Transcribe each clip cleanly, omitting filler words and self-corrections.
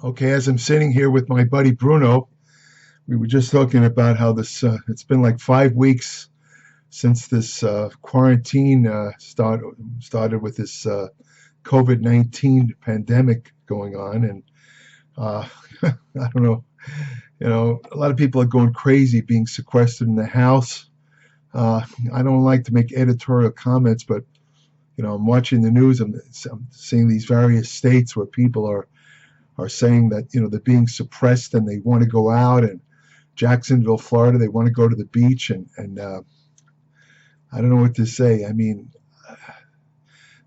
Okay, as I'm sitting here with my buddy Bruno, we were just talking about how it's been like 5 weeks since this quarantine started with this COVID-19 pandemic going on. And uh, I don't know, a lot of people are going crazy being sequestered in the house. Uh, I don't like to make editorial comments, but, I'm watching the news. I'm seeing these various states where people are saying that they're being suppressed and they want to go out. And Jacksonville, Florida, they want to go to the beach, and I don't know what to say. I mean,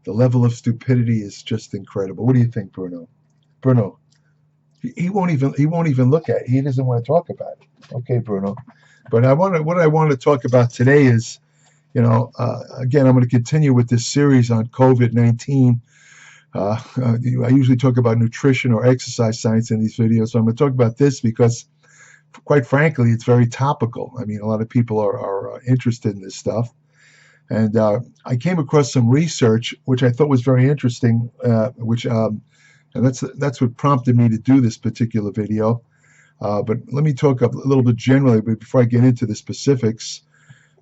the level of stupidity is just incredible. What do you think, Bruno? Bruno, he won't even look at it. He doesn't want to talk about it. Okay, Bruno. But what I want to talk about today is, again, I'm going to continue with this series on COVID-19. I usually talk about nutrition or exercise science in these videos, so I'm going to talk about this because, quite frankly, it's very topical. I mean, a lot of people are interested in this stuff. And I came across some research which I thought was very interesting, and that's what prompted me to do this particular video. But let me talk a little bit generally before I get into the specifics.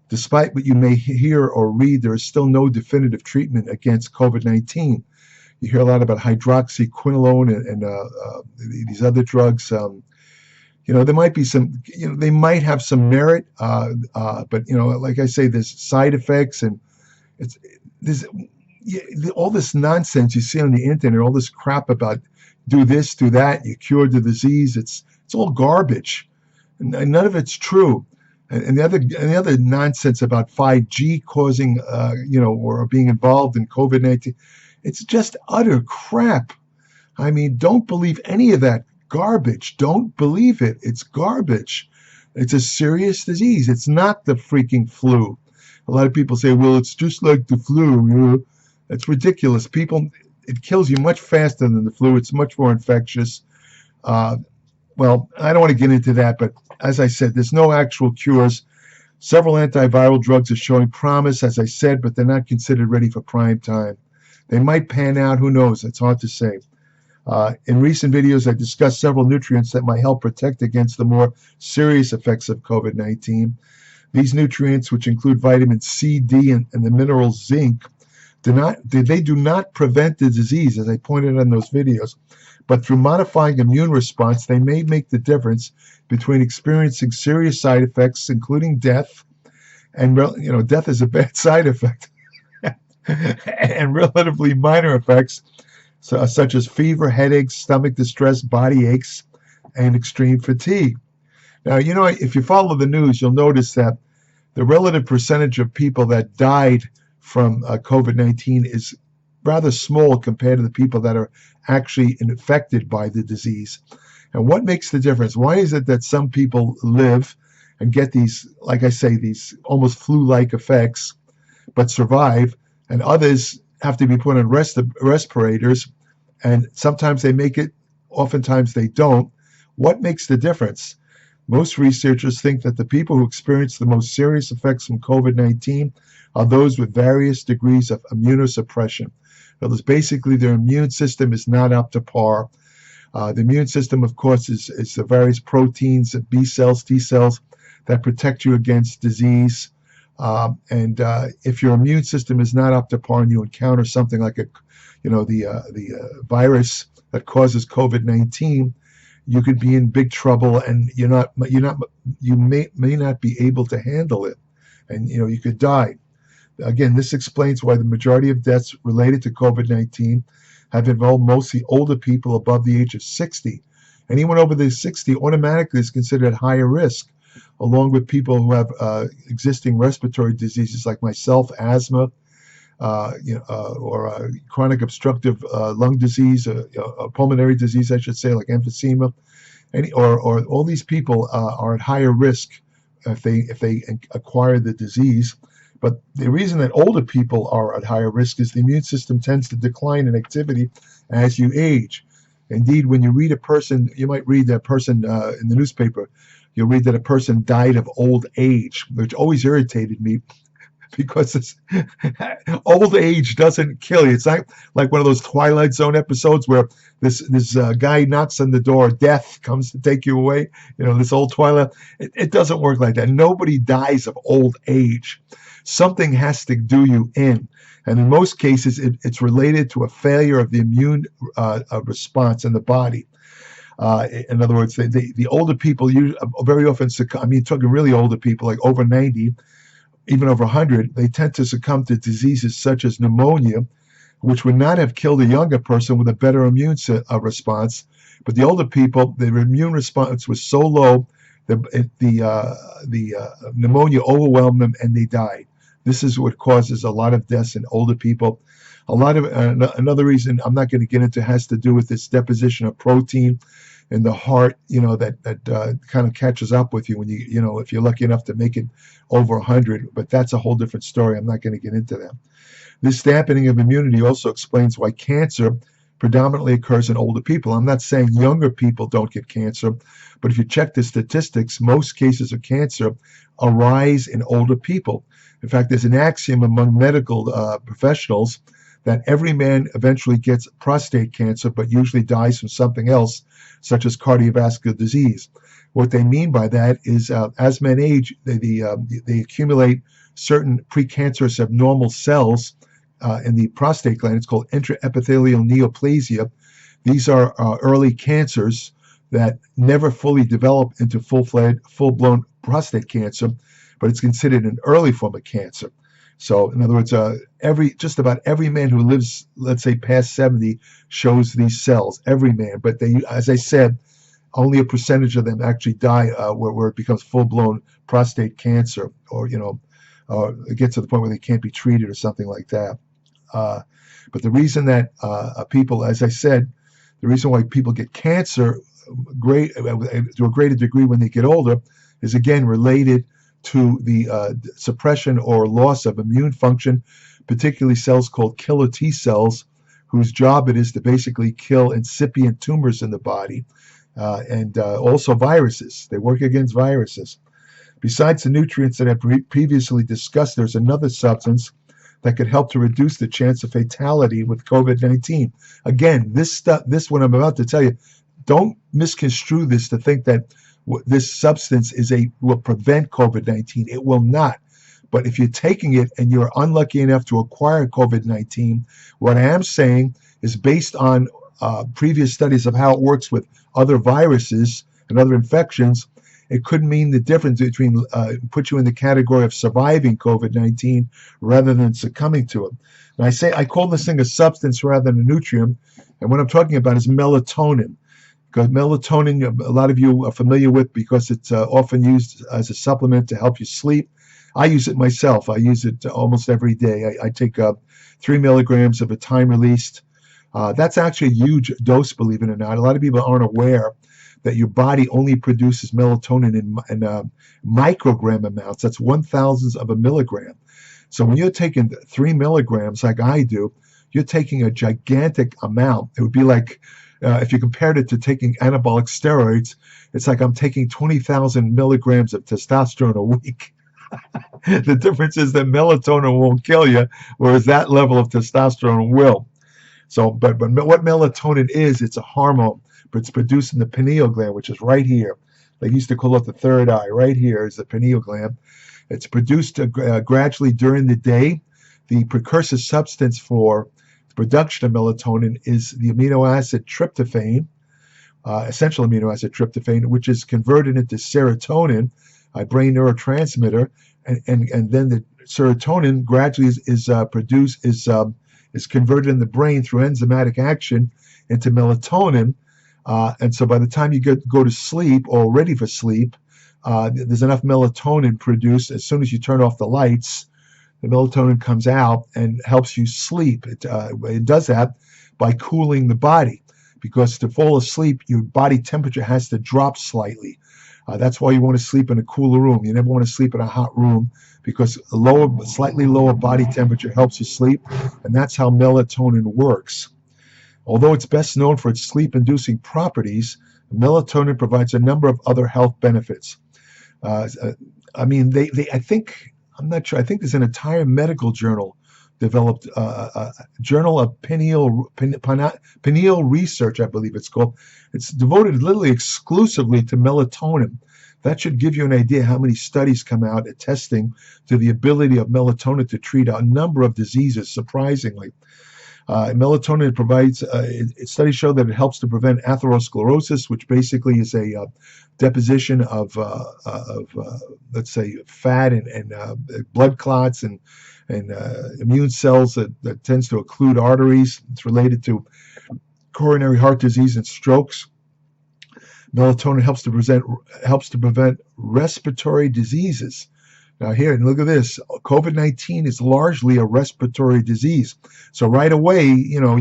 Despite what you may hear or read, there is still no definitive treatment against COVID-19. You hear a lot about hydroxyquinoline and these other drugs. There might be some, they might have some merit, but like I say, there's side effects, and there's all this nonsense you see on the internet, all this crap about do this, do that, you cure the disease. It's all garbage, and none of it's true. And the other nonsense about 5G causing, or being involved in COVID-19, it's just utter crap. I mean, don't believe any of that garbage. Don't believe it. It's garbage. It's a serious disease. It's not the freaking flu. A lot of people say, well, it's just like the flu. It's ridiculous. It kills you much faster than the flu. It's much more infectious. Well, I don't want to get into that, but as I said, there's no actual cures. Several antiviral drugs are showing promise, as I said, but they're not considered ready for prime time. They might pan out. Who knows? It's hard to say. In recent videos, I discussed several nutrients that might help protect against the more serious effects of COVID-19. These nutrients, which include vitamin C, D, and the mineral zinc, do not prevent the disease, as I pointed out in those videos. But through modifying immune response, they may make the difference between experiencing serious side effects, including death, and death is a bad side effect, and relatively minor effects, such as fever, headaches, stomach distress, body aches, and extreme fatigue. Now, if you follow the news, you'll notice that the relative percentage of people that died from COVID-19 is rather small compared to the people that are actually infected by the disease. And what makes the difference? Why is it that some people live and get these, like I say, these almost flu-like effects, but survive, and others have to be put on respirators, and sometimes they make it, oftentimes they don't? What makes the difference? Most researchers think that the people who experience the most serious effects from COVID-19 are those with various degrees of immunosuppression. In other words, basically their immune system is not up to par. The immune system, of course, is the various proteins, B cells, T cells, that protect you against disease. And if your immune system is not up to par and you encounter something like the virus that causes COVID-19, you could be in big trouble, and you may not be able to handle it, and you could die. Again, this explains why the majority of deaths related to COVID-19 have involved mostly older people above the age of 60. Anyone over the 60 automatically is considered higher risk, along with people who have existing respiratory diseases like myself, asthma, or chronic obstructive lung disease, pulmonary disease, I should say, like emphysema. Or all these people are at higher risk if they acquire the disease. But the reason that older people are at higher risk is the immune system tends to decline in activity as you age. Indeed, when you read a person, you might read that person in the newspaper, you'll read that a person died of old age, which always irritated me. because old age doesn't kill you. It's not like one of those Twilight Zone episodes where this guy knocks on the door, death comes to take you away. This old Twilight. It doesn't work like that. Nobody dies of old age. Something has to do you in. And in most cases, it's related to a failure of the immune response in the body. In other words, the older people very often succumb. I mean, talking really older people, like over 90, even over 100, they tend to succumb to diseases such as pneumonia, which would not have killed a younger person with a better immune response. But the older people, their immune response was so low that the pneumonia overwhelmed them and they died. This is what causes a lot of deaths in older people. A lot of another reason I'm not going to get into has to do with this deposition of protein in the heart, that kind of catches up with you when if you're lucky enough to make it over 100. But that's a whole different story. I'm not going to get into that. This dampening of immunity also explains why cancer predominantly occurs in older people. I'm not saying younger people don't get cancer, but if you check the statistics, most cases of cancer arise in older people. In fact, there's an axiom among medical professionals that every man eventually gets prostate cancer, but usually dies from something else, such as cardiovascular disease. What they mean by that is as men age, they accumulate certain precancerous abnormal cells in the prostate gland. It's called intraepithelial neoplasia. These are early cancers that never fully develop into full-blown prostate cancer, but it's considered an early form of cancer. So, in other words, just about every man who lives, let's say, past 70 shows these cells. Every man, but they, as I said, only a percentage of them actually die where it becomes full-blown prostate cancer, or it gets to the point where they can't be treated or something like that. But the reason that people, as I said, the reason why people get cancer to a greater degree when they get older is again related to the suppression or loss of immune function, particularly cells called killer T cells, whose job it is to basically kill incipient tumors in the body, and also viruses. They work against viruses. Besides the nutrients that I previously discussed, there's another substance that could help to reduce the chance of fatality with COVID-19. Again, this what I'm about to tell you, don't misconstrue this to think that this substance will prevent COVID-19. It will not. But if you're taking it and you're unlucky enough to acquire COVID-19, what I am saying is based on previous studies of how it works with other viruses and other infections, it could mean the difference between put you in the category of surviving COVID-19 rather than succumbing to it. And I call this thing a substance rather than a nutrient. And what I'm talking about is melatonin. Because melatonin, a lot of you are familiar with because it's often used as a supplement to help you sleep. I use it myself. I use it almost every day. I take 3 milligrams of a time-released. That's actually a huge dose, believe it or not. A lot of people aren't aware that your body only produces melatonin in microgram amounts. That's 1/1000th of a milligram. So when you're taking 3 milligrams like I do, you're taking a gigantic amount. It would be like, if you compared it to taking anabolic steroids, it's like I'm taking 20,000 milligrams of testosterone a week. The difference is that melatonin won't kill you, whereas that level of testosterone will. So, but what melatonin is, it's a hormone, but it's produced in the pineal gland, which is right here. They used to call it the third eye. Right here is the pineal gland. It's produced gradually during the day. The precursor substance for the production of melatonin is the amino acid tryptophan, essential amino acid tryptophan, which is converted into serotonin, a brain neurotransmitter, and then the serotonin gradually is converted in the brain through enzymatic action into melatonin. And so by the time you go to sleep or ready for sleep, there's enough melatonin produced. As soon as you turn off the lights, the melatonin comes out and helps you sleep. It does that by cooling the body, because to fall asleep, your body temperature has to drop slightly. That's why you want to sleep in a cooler room. You never want to sleep in a hot room, because a slightly lower body temperature helps you sleep, and that's how melatonin works. Although it's best known for its sleep-inducing properties, melatonin provides a number of other health benefits. I think I'm not sure. I think there's an entire medical journal developed, a journal of pineal research, I believe it's called. It's devoted literally exclusively to melatonin. That should give you an idea how many studies come out attesting to the ability of melatonin to treat a number of diseases, surprisingly. Melatonin provides, studies show that it helps to prevent atherosclerosis, which basically is a deposition of let's say, fat and blood clots and immune cells that tends to occlude arteries. It's related to coronary heart disease and strokes. Melatonin helps to prevent respiratory diseases. Now here, look at this. COVID-19 is largely a respiratory disease. So right away, your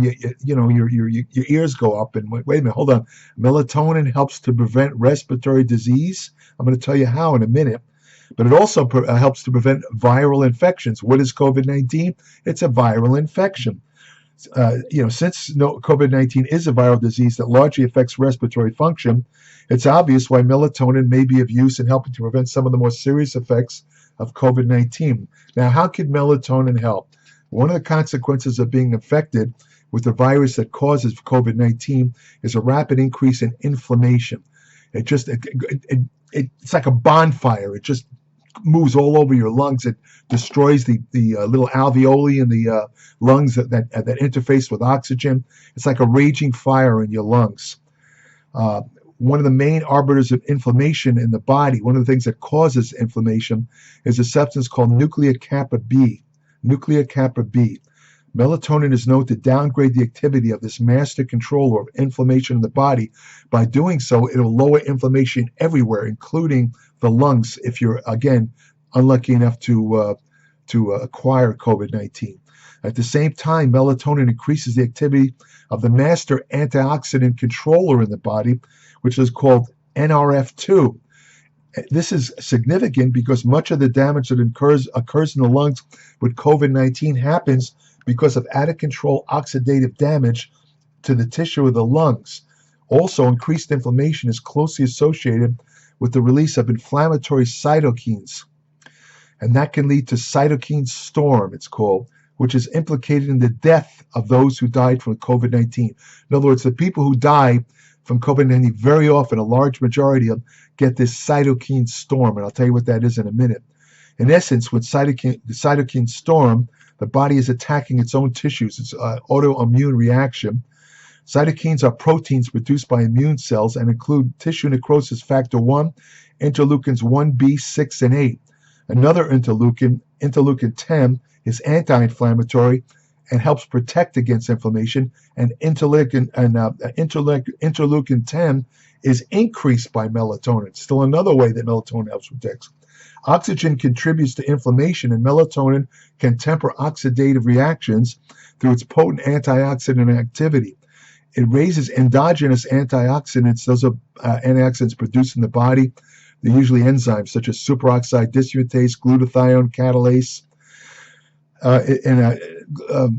ears go up and wait a minute, hold on. Melatonin helps to prevent respiratory disease. I'm going to tell you how in a minute. But it also helps to prevent viral infections. What is COVID-19? It's a viral infection. Since COVID-19 is a viral disease that largely affects respiratory function, it's obvious why melatonin may be of use in helping to prevent some of the more serious effects of COVID-19. Now, how could melatonin help? One of the consequences of being infected with the virus that causes COVID-19 is a rapid increase in inflammation. It's like a bonfire. It just moves all over your lungs. It destroys the little alveoli in the lungs that interface with oxygen. It's like a raging fire in your lungs. One of the main arbiters of inflammation in the body, one of the things that causes inflammation, is a substance called nucleocapra B. Nucleocapra B. Melatonin is known to downgrade the activity of this master controller of inflammation in the body. By doing so, it will lower inflammation everywhere, including the lungs, if you're, again, unlucky enough to acquire COVID-19. At the same time, melatonin increases the activity of the master antioxidant controller in the body, which is called NRF2. This is significant because much of the damage that occurs in the lungs with COVID-19 happens because of out-of-control oxidative damage to the tissue of the lungs. Also, increased inflammation is closely associated with the release of inflammatory cytokines. And that can lead to cytokine storm, it's called, which is implicated in the death of those who died from COVID-19. In other words, the people who die from COVID-19, very often, a large majority of them, get this cytokine storm, and I'll tell you what that is in a minute. In essence, with the cytokine storm, the body is attacking its own tissues. It's an autoimmune reaction. Cytokines are proteins produced by immune cells and include tissue necrosis factor 1, interleukins 1b, 6, and 8. Another interleukin, interleukin 10, is anti-inflammatory and helps protect against inflammation, and interleukin 10 is increased by melatonin. Still another way that melatonin helps protect. Oxygen contributes to inflammation, and melatonin can temper oxidative reactions through its potent antioxidant activity. It raises endogenous antioxidants. Those are antioxidants produced in the body. They're usually enzymes such as superoxide dismutase, glutathione catalase.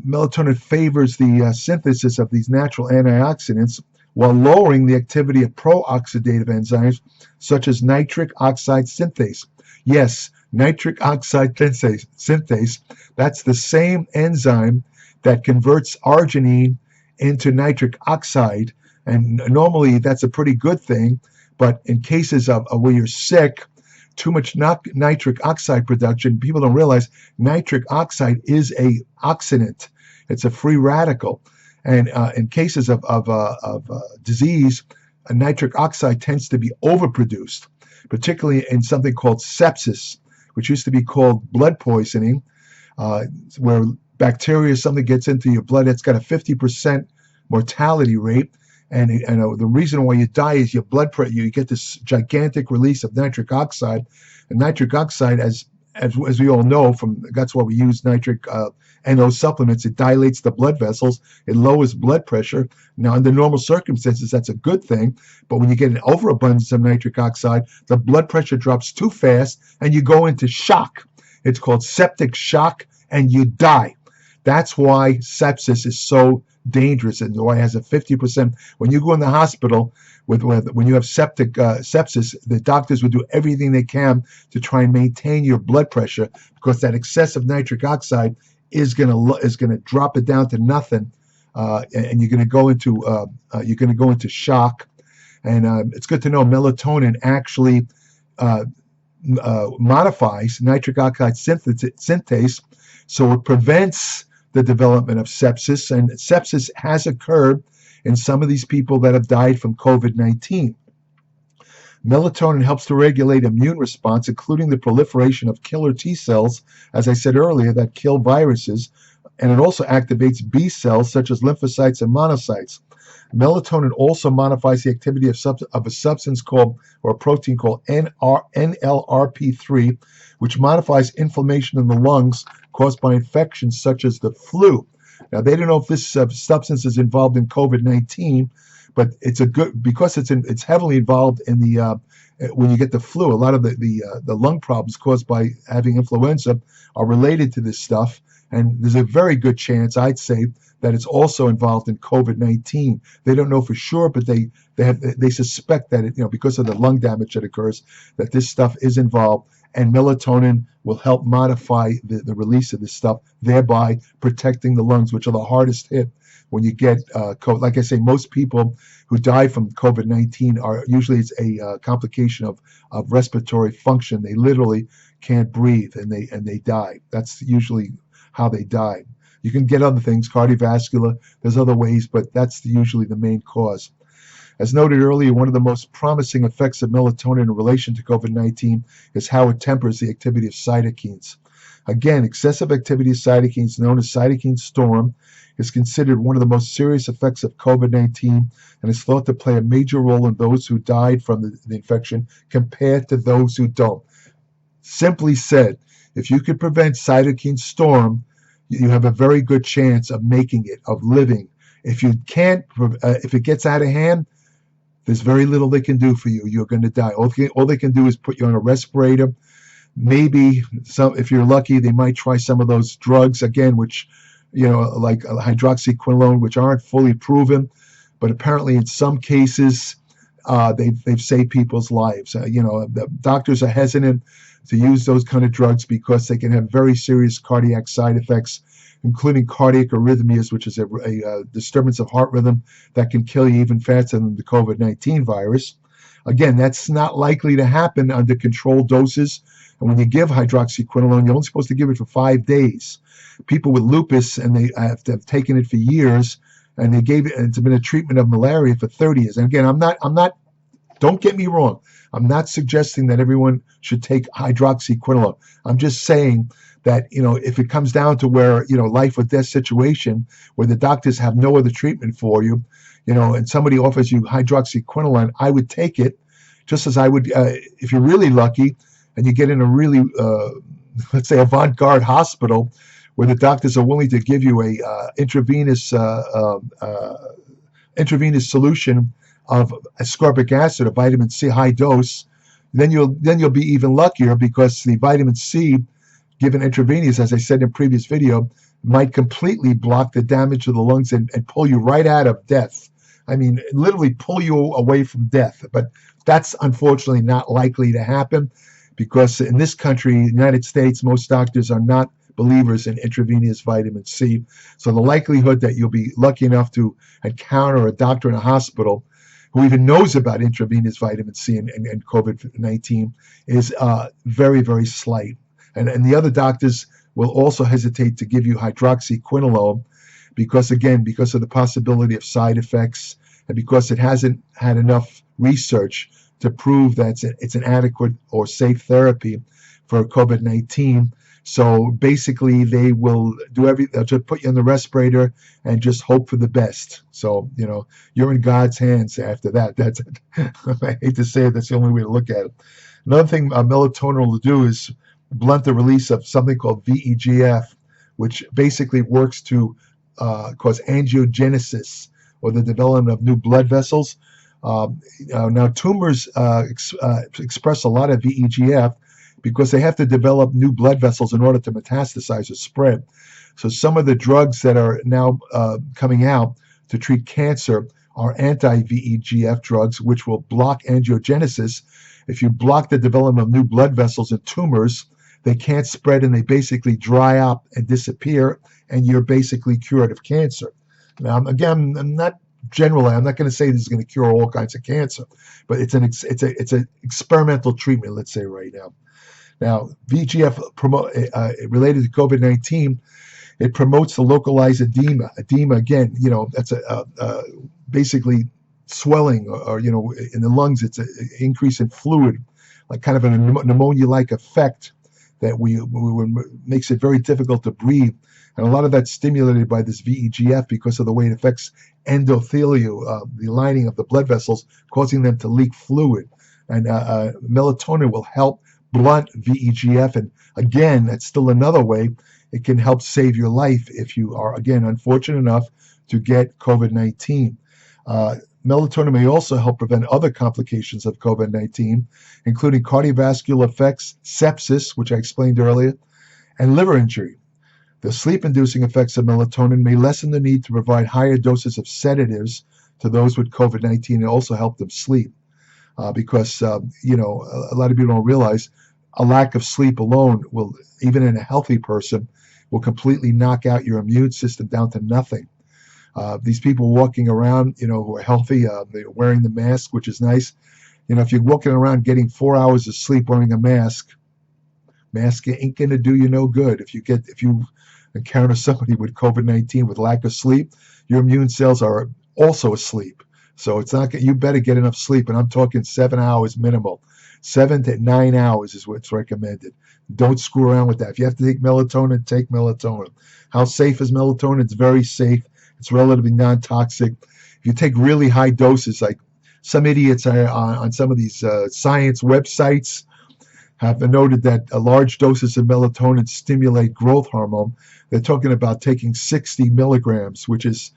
Melatonin favors the synthesis of these natural antioxidants while lowering the activity of pro-oxidative enzymes such as nitric oxide synthase. Yes, nitric oxide synthase, that's the same enzyme that converts arginine into nitric oxide, and normally that's a pretty good thing, but in cases of where you're sick, too much nitric oxide production, people don't realize nitric oxide is a oxidant. It's a free radical. And in cases of disease, nitric oxide tends to be overproduced, particularly in something called sepsis, which used to be called blood poisoning, where bacteria, something gets into your blood. It's got a 50% mortality rate. And the reason why you die is your blood pressure. You get this gigantic release of nitric oxide, and nitric oxide, as we all know, that's why we use nitric NO supplements. It dilates the blood vessels. It lowers blood pressure. Now, under normal circumstances, that's a good thing. But when you get an overabundance of nitric oxide, the blood pressure drops too fast, and you go into shock. It's called septic shock, and you die. That's why sepsis is so dangerous, and why it has a 50%. When you go in the hospital when you have sepsis, the doctors will do everything they can to try and maintain your blood pressure, because that excessive nitric oxide is gonna drop it down to nothing, and you're gonna go into shock. And it's good to know melatonin actually modifies nitric oxide synthase, so it prevents the development of sepsis. And sepsis has occurred in some of these people that have died from COVID-19. Melatonin helps to regulate immune response, including the proliferation of killer T cells, as I said earlier, that kill viruses, and it also activates B cells such as lymphocytes and monocytes. Melatonin also modifies the activity of a substance called, or a protein called NLRP3, which modifies inflammation in the lungs caused by infections such as the flu. Now, they don't know if this substance is involved in COVID-19, but because it's heavily involved in the when you get the flu. A lot of the lung problems caused by having influenza are related to this stuff, and there's a very good chance, I'd say, that it's also involved in COVID-19. They don't know for sure, but they suspect that because of the lung damage that occurs, that this stuff is involved, and melatonin will help modify the release of this stuff, thereby protecting the lungs, which are the hardest hit when you get COVID. Like I say, most people who die from COVID-19 are usually it's a complication of respiratory function. They literally can't breathe, and they die. That's usually how they die. You can get other things, cardiovascular, there's other ways, but that's usually the main cause. As noted earlier, one of the most promising effects of melatonin in relation to COVID-19 is how it tempers the activity of cytokines. Again, excessive activity of cytokines, known as cytokine storm, is considered one of the most serious effects of COVID-19 and is thought to play a major role in those who died from the infection compared to those who don't. Simply said, if you could prevent cytokine storm, you have a very good chance of making it, of living. If you can't, if it gets out of hand, there's very little they can do for you. You're going to die. All they can do is put you on a respirator. Maybe if you're lucky, they might try some of those drugs again, which, like hydroxyquinone, which aren't fully proven, but apparently in some cases they've saved people's lives. The doctors are hesitant to use those kind of drugs because they can have very serious cardiac side effects, including cardiac arrhythmias, which is a disturbance of heart rhythm that can kill you even faster than the COVID-19 virus. Again, that's not likely to happen under controlled doses. And when you give hydroxyquinone, you're only supposed to give it for 5 days. People with lupus, and they have taken it for years, and they gave it, and it's been a treatment of malaria for 30 years. And again, I'm not, don't get me wrong, I'm not suggesting that everyone should take hydroxyquinone. I'm just saying that, if it comes down to where, life or death situation, where the doctors have no other treatment for you, and somebody offers you hydroxyquinone, I would take it, just as I would, if you're really lucky, and you get in a really, let's say, avant-garde hospital, where the doctors are willing to give you a intravenous solution of ascorbic acid, a vitamin C high dose, then you'll be even luckier, because the vitamin C given intravenous, as I said in a previous video, might completely block the damage to the lungs and pull you right out of death. I mean, literally pull you away from death. But that's unfortunately not likely to happen, because in this country, the United States, most doctors are not believers in intravenous vitamin C. So the likelihood that you'll be lucky enough to encounter a doctor in a hospital who even knows about intravenous vitamin C and COVID-19 is very, very slight. And the other doctors will also hesitate to give you hydroxyquinone because of the possibility of side effects, and because it hasn't had enough research to prove that it's an adequate or safe therapy for COVID-19. So basically, they will they'll just put you on the respirator and just hope for the best. So, you're in God's hands after that. That's I hate to say it, that's the only way to look at it. Another thing melatonin will do is blunt the release of something called VEGF, which basically works to cause angiogenesis, or the development of new blood vessels. Now, tumors express a lot of VEGF because they have to develop new blood vessels in order to metastasize or spread. So some of the drugs that are now coming out to treat cancer are anti-VEGF drugs, which will block angiogenesis. If you block the development of new blood vessels in tumors, they can't spread and they basically dry up and disappear, and you're basically cured of cancer. Now, again, I'm not going to say this is going to cure all kinds of cancer, but it's an experimental treatment, let's say right now. Now, VEGF related to COVID-19, it promotes the localized edema. Edema, again, that's basically swelling, or in the lungs, it's an increase in fluid, like kind of a pneumonia-like effect that makes it very difficult to breathe. And a lot of that's stimulated by this VEGF because of the way it affects endothelial, the lining of the blood vessels, causing them to leak fluid. And melatonin will help blunt VEGF. And again, that's still another way it can help save your life if you are, again, unfortunate enough to get COVID-19. Melatonin may also help prevent other complications of COVID-19, including cardiovascular effects, sepsis, which I explained earlier, and liver injury. The sleep-inducing effects of melatonin may lessen the need to provide higher doses of sedatives to those with COVID-19 and also help them sleep. Because, a lot of people don't realize a lack of sleep alone will, even in a healthy person, will completely knock out your immune system down to nothing. These people walking around, who are healthy, they're wearing the mask, which is nice. If you're walking around getting 4 hours of sleep wearing a mask ain't going to do you no good. If you encounter somebody with COVID-19 with lack of sleep, your immune cells are also asleep. So it's not. You better get enough sleep, and I'm talking 7 hours minimal. 7 to 9 hours is what's recommended. Don't screw around with that. If you have to take melatonin, take melatonin. How safe is melatonin? It's very safe. It's relatively non-toxic. If you take really high doses, like some idiots on some of these science websites have noted that large doses of melatonin stimulate growth hormone. They're talking about taking 60 milligrams, which is,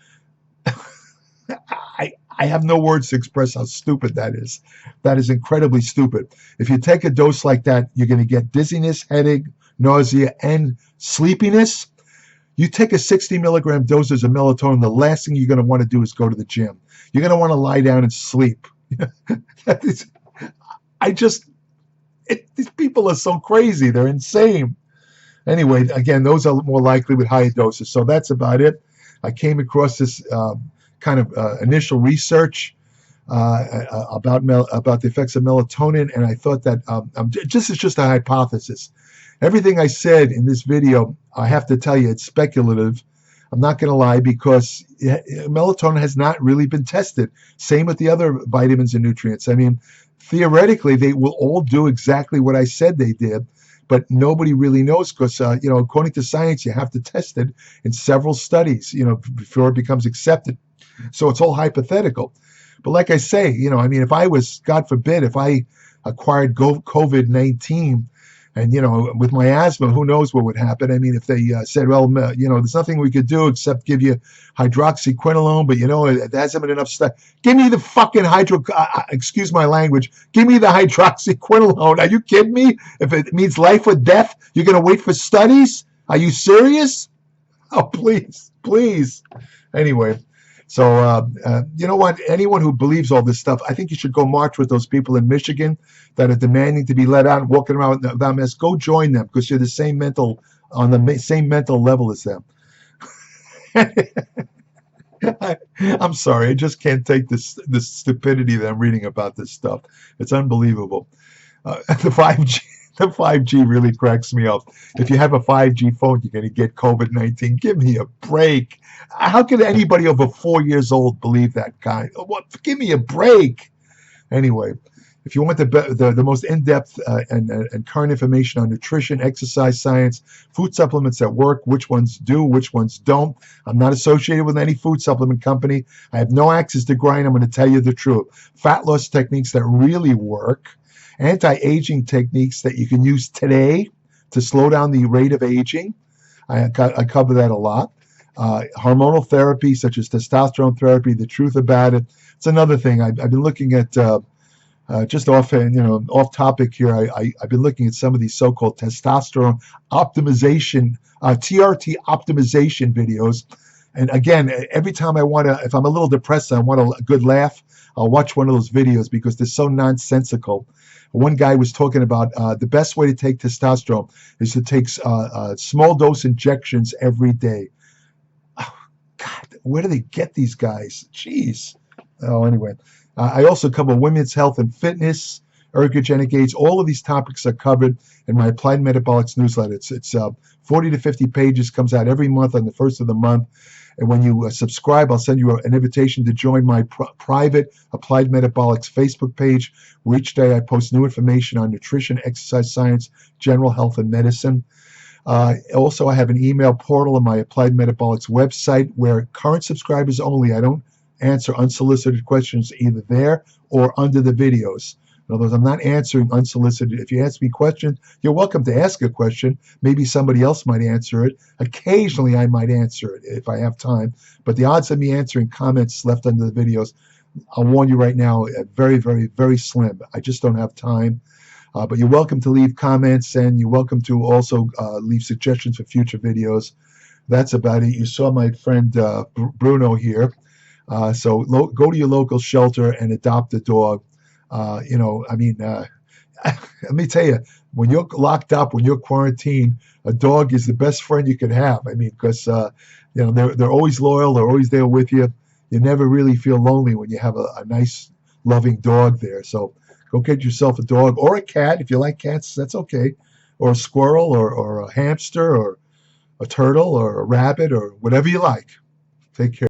I have no words to express how stupid that is. That is incredibly stupid. If you take a dose like that, you're going to get dizziness, headache, nausea, and sleepiness. You take a 60 milligram dosage of melatonin, the last thing you're going to want to do is go to the gym. You're going to want to lie down and sleep. These people are so crazy. They're insane. Anyway, again, those are more likely with higher doses. So that's about it. I came across this kind of initial research about the effects of melatonin, and I thought that this is just a hypothesis. Everything I said in this video, I have to tell you, it's speculative. I'm not going to lie, because melatonin has not really been tested. Same with the other vitamins and nutrients. I mean, theoretically, they will all do exactly what I said they did, but nobody really knows because, according to science, you have to test it in several studies, before it becomes accepted. So it's all hypothetical. But like I say, if I was, God forbid, if I acquired COVID-19 and, with my asthma, who knows what would happen? I mean, if they said, well, there's nothing we could do except give you hydroxyquinolone, but, it hasn't been enough stuff. Give me the fucking excuse my language, give me the hydroxyquinolone. Are you kidding me? If it means life or death, you're going to wait for studies? Are you serious? Oh, please. Anyway. So, you know what? Anyone who believes all this stuff, I think you should go march with those people in Michigan that are demanding to be let out and walking around without masks. Go join them, because you're on the same mental level as them. I'm sorry, I just can't take this stupidity that I'm reading about this stuff. It's unbelievable. The 5G really cracks me up. If you have a 5G phone, you're going to get COVID-19. Give me a break. How can anybody over 4 years old believe that kind? What? Give me a break. Anyway, if you want the most in-depth and current information on nutrition, exercise science, food supplements that work, which ones do, which ones don't. I'm not associated with any food supplement company. I have no access to grind. I'm going to tell you the truth. Fat loss techniques that really work. Anti-aging techniques that you can use today to slow down the rate of aging. I cover that a lot. Hormonal therapy, such as testosterone therapy, the truth about it. It's another thing. I've been looking at Just off topic here. I've been looking at some of these so-called testosterone optimization, TRT optimization videos, and again, every time if I'm a little depressed, and I want a good laugh, I'll watch one of those videos because they're so nonsensical. One guy was talking about the best way to take testosterone is to take small dose injections every day. Oh, God, where do they get these guys? Jeez. Oh, anyway. I also cover women's health and fitness, ergogenic aids. All of these topics are covered in my Applied Metabolics newsletter. It's 40 to 50 pages, comes out every month on the first of the month. And when you subscribe, I'll send you an invitation to join my private Applied Metabolics Facebook page, where each day I post new information on nutrition, exercise science, general health, and medicine. Also, I have an email portal on my Applied Metabolics website where current subscribers only. I don't answer unsolicited questions either there or under the videos. In other words, I'm not answering unsolicited. If you ask me questions, you're welcome to ask a question. Maybe somebody else might answer it. Occasionally, I might answer it if I have time. But the odds of me answering comments left under the videos, I'll warn you right now, are very, very, very slim. I just don't have time. But you're welcome to leave comments, and you're welcome to also leave suggestions for future videos. That's about it. You saw my friend Bruno here. So go to your local shelter and adopt a dog. Let me tell you, when you're locked up, when you're quarantined, a dog is the best friend you can have. I mean, because they're always loyal, they're always there with you. You never really feel lonely when you have a nice, loving dog there. So go get yourself a dog or a cat if you like cats. That's okay, or a squirrel, or a hamster, or a turtle, or a rabbit, or whatever you like. Take care.